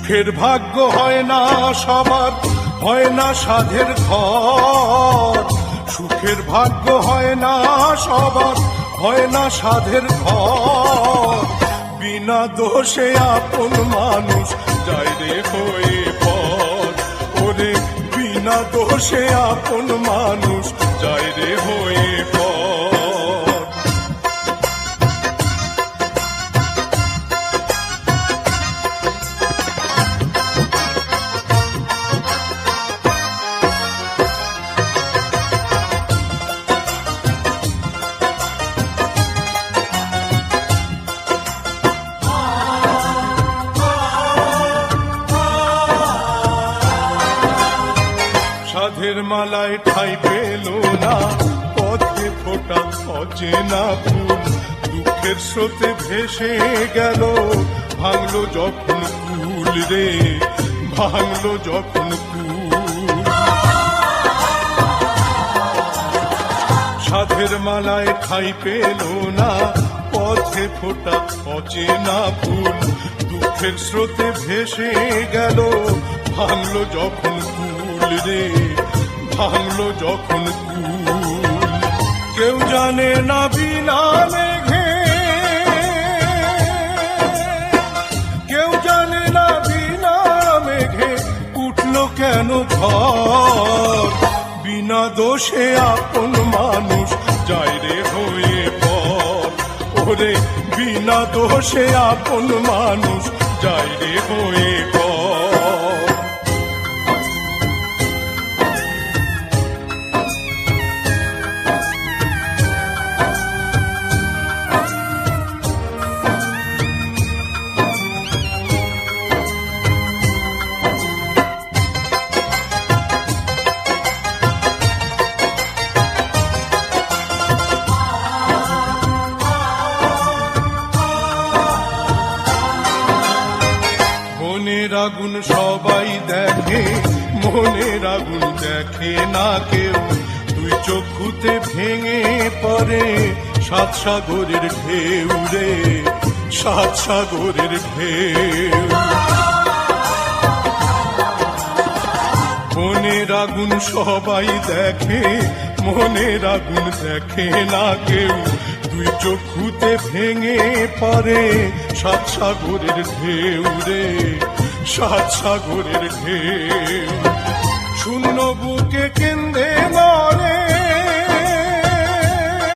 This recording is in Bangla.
সুখের ভাগ্য হয় না সবার, হয় না সাধের ঘর। সুখের ভাগ্য হয় না সবার, হয় না সাধের ঘর। বিনা দোষে আপন মানুষ যায় রে হয়ে পর। ওরে বিনা দোষে আপন মানুষ যায় রে হয়ে পর। সাধের মালায় ঠাই পেল না, পথে ফোটা অচেনা ফুল। দুঃখের স্রোতে ভেসে গেল, ভাঙলো যখন কুল রে, ভাঙলো যখন কুল। সাধের মালায় ঠাই পেল না, পথে ফোটা অচেনা ফুল। দুঃখের স্রোতে ভেসে গেল, ভাঙলো যখন কুল রে, ভাঙলো যখন কুল। কেউ জানে না বিনা মেঘে, কেউ জানে না বিনা মেঘে উঠলো কেন ঝড়। বিনা দোষে আপন মানুষ যায় রে হয়ে পর। ওরে বিনা দোষে আপন মানুষ যায় রে হয়ে পর। মনের আগুন সবাই দেখে, মনের আগুন দেখে না কেউ। দুই চক্ষুতে ভেঙে পড়ে সাত সাগরের ঢেউ রে, সাত সাগরের ঢেউ। মনের আগুন সবাই দেখে, মনের আগুন দেখে না কেউ। দুই চক্ষুতে ভেঙে পড়ে সাত সাগরের ঢেউ রে, সাত সাগরের ঢেউ। শূন্য বুকে কেন্দ্র